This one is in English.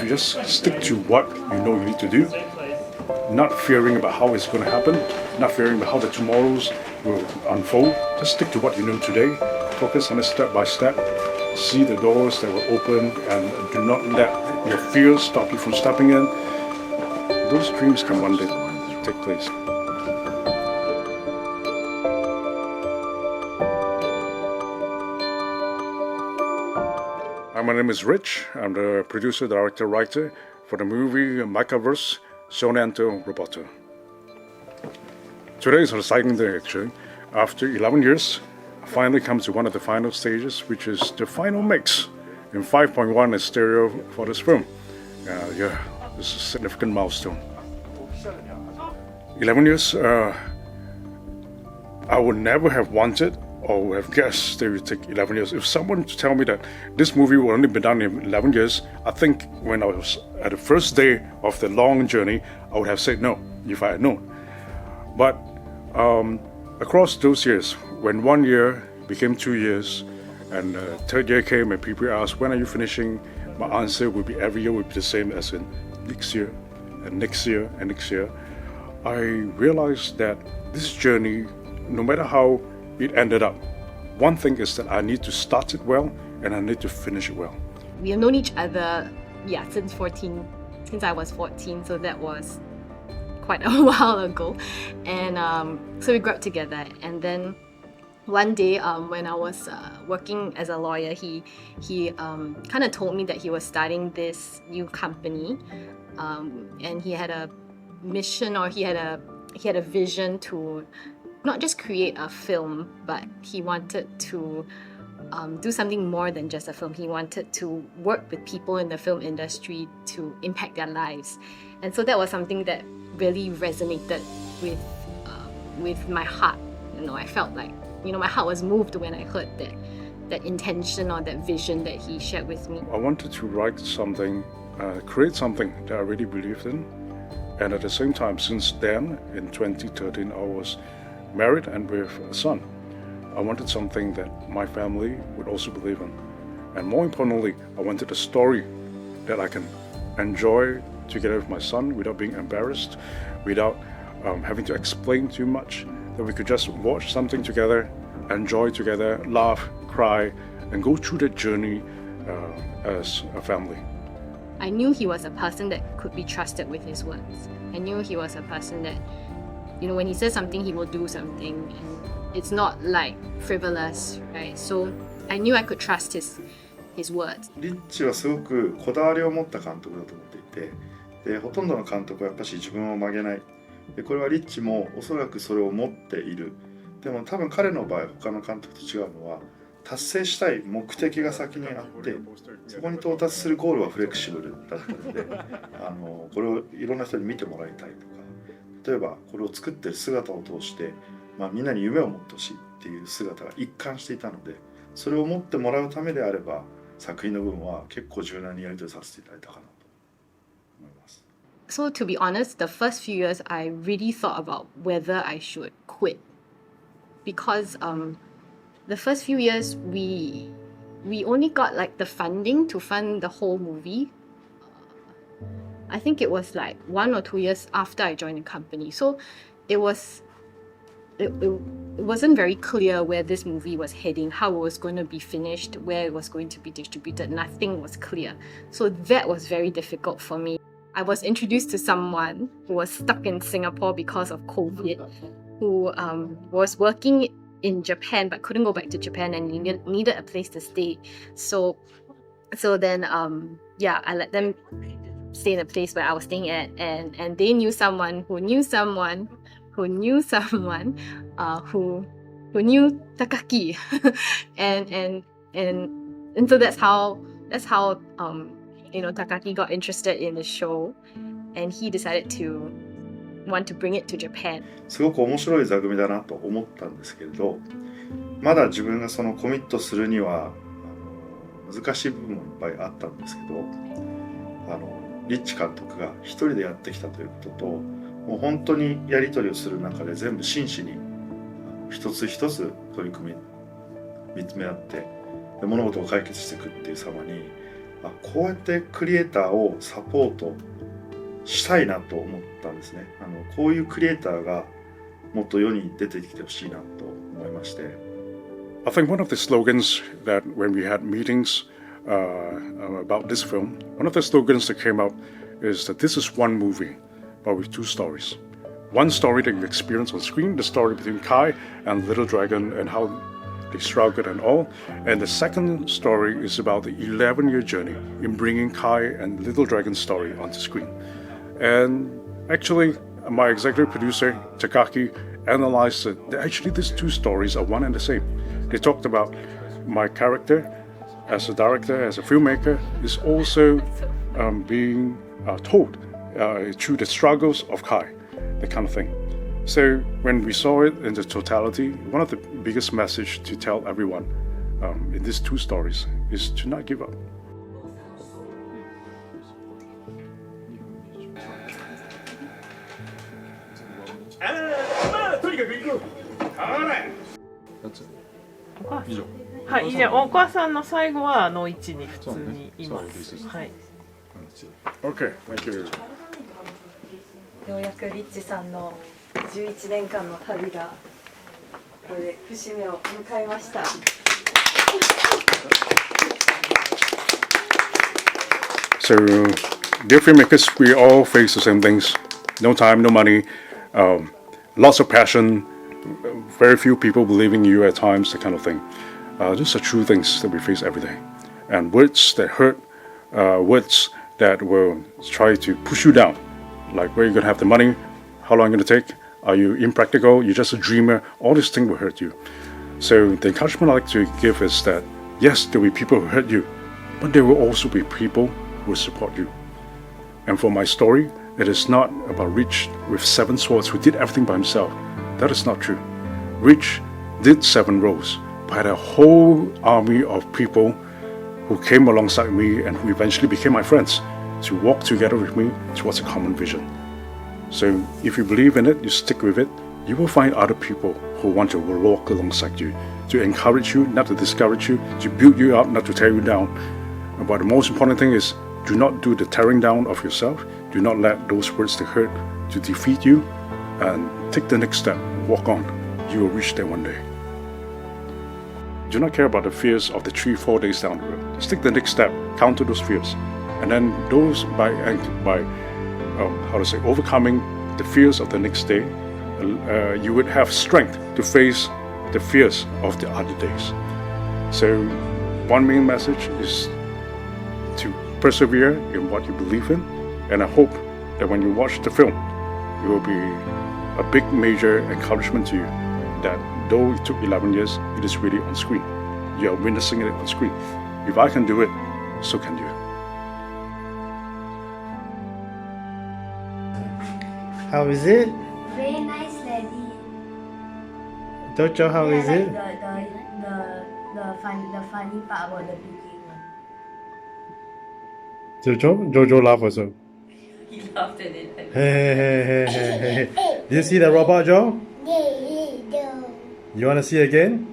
if you just stick to what you know you need to do, not fearing about how it's going to happen, not fearing about how the tomorrows will unfold, just stick to what you know today, focus on it step by step, see the doors that will open, and do not let your fears stop you from stepping in. Those dreams can one day take place. Hi, my name is Rich. I'm the producer, director, writer for the movie Mecha Bars,少年to Roboット. Today is an exciting day actually. After 11 years, I finally come to one of the final stages, which is the final mix in 5.1 in stereo for this film. This is a significant milestone. 11 years, I would never have wanted or would have guessed they would take 11 years. If someone to tell me that this movie will only be done in 11 years, I think when I was at the first day of the long journey, I would have said no if I had known. But across those years, when 1 year became 2 years, and third year came and people asked, when are you finishing? My answer would be every year would be the same as in next year, and next year, and next year. I realized that this journey, no matter how it ended up, one thing is that I need to start it well and I need to finish it well. We have known each other, since I was 14, so that was quite a while ago. And so we grew up together. And then one day when I was working as a lawyer, he kind of told me that he was starting this new company, and he had a mission, or he had a vision to not just create a film, but he wanted to do something more than just a film. He wanted to work with people in the film industry to impact their lives. And so that was something that really resonated with my heart. I felt like, my heart was moved when I heard that intention or that vision that he shared with me. I wanted to write something, create something that I really believed in. And at the same time, since then, in 2013, I was married and with a son. I wanted something that my family would also believe in. And more importantly, I wanted a story that I can enjoy together with my son without being embarrassed, without having to explain too much, that we could just watch something together, enjoy together, laugh, cry, and go through that journey as a family. I knew he was a person that could be trusted with his words. I knew he was a person that, when he says something, he will do something. And it's not like frivolous, right? So I knew I could trust his words. リッチはすごくこだわりを持った監督だと思っていて、でほとんどの監督はやっぱし自分を曲げない。でこれはリッチもおそらくそれを持っている。でも多分彼の場合他の監督と違うのは、達成したい目的が先にあって、そこに到達するゴールはフレキシブルだったので、これをいろんな人に見てもらいたいとか、例えばこれを作ってる姿を通して、みんなに夢を持ってほしいっていう姿が一貫していたので、それを持ってもらうためであれば作品の部分は結構柔軟にやり取りさせていただいたかなと思います。So to be honest, the first few years I really thought about whether I should quit, because the first few years we only got like the funding to fund the whole movie. I think it was like 1 or 2 years after I joined the company. So it wasn't very clear where this movie was heading, how it was going to be finished, where it was going to be distributed. Nothing was clear. So that was very difficult for me. I was introduced to someone who was stuck in Singapore because of COVID, who was working in Japan but couldn't go back to Japan and needed a place to stay. So then I let them stay in the place where I was staying at, and they knew someone who knew someone who knew someone who knew Takaki. and so that's how Takaki got interested in the show, and he decided to want to bring it to Japan. すごく面白い座組だなと思ったんですけれど、まだ自分がそのコミットするには難しい部分もいっぱいあったんですけど、リッチ監督が一人でやってきたということと、もう本当にやり取りをする中で全部真摯に一つ一つ取り組み見つめ合って、で物事を解決していくっていう様にこうやってクリエイターをサポートしたいなと思ったんですね。こういうクリエイターがもっと世に出てきてほしいなと思いまして。I think one of the slogans that when we had meetings about this film, one of the slogans that came out is that this is one movie, but with two stories. One story that you experience on screen, the story between Kai and Little Dragon and how they struggled and all. And the second story is about the 11-year journey in bringing Kai and Little Dragon's story onto screen. And actually, my executive producer, Takaki, analyzed that actually these two stories are one and the same. They talked about my character as a director, as a filmmaker, is also being told through the struggles of Kai, that kind of thing. So when we saw it in the totality, one of the biggest message to tell everyone in these two stories is to not give up. That's it. 以上。はい、じゃあお母さんの最後は位置に普通にいます。はい。Okay, thank you. ようやくリッチさんの11年間の旅がこれで節目を迎えました。So, dear filmmakers, we all face the same things. No time, no money, lots of passion, very few people believing in you at times, that kind of thing. These are true things that we face every day. And words that hurt, words that will try to push you down. Like, where are you going to have the money? How long are you going to take? Are you impractical? You're just a dreamer? All these things will hurt you. So the encouragement I like to give is that, yes, there will be people who hurt you, but there will also be people who will support you. And for my story, it is not about Rich with 7 swords who did everything by himself. That is not true. Rich did 7 roles, but had a whole army of people who came alongside me and who eventually became my friends to walk together with me towards a common vision. So if you believe in it, you stick with it, you will find other people who want to walk alongside you, to encourage you, not to discourage you, to build you up, not to tear you down. But the most important thing is, do not do the tearing down of yourself. Do not let those words that hurt to defeat you, and take the next step, walk on. You will reach there one day. Do not care about the fears of the 3-4 days down the road. Just take the next step, counter those fears. And then those by overcoming the fears of the next day, you would have strength to face the fears of the other days. So one main message is to persevere in what you believe in, and I hope that when you watch the film, it will be a big major encouragement to you that though it took 11 years, it is really on screen. You are witnessing it on screen. If I can do it, so can you. How is it? Very nice lady. Jojo, how is like it? The funny part about the beginning. Jojo laugh also. He laughed at it. Hey. Did you see the robot, Joe? Yeah. You want to see again?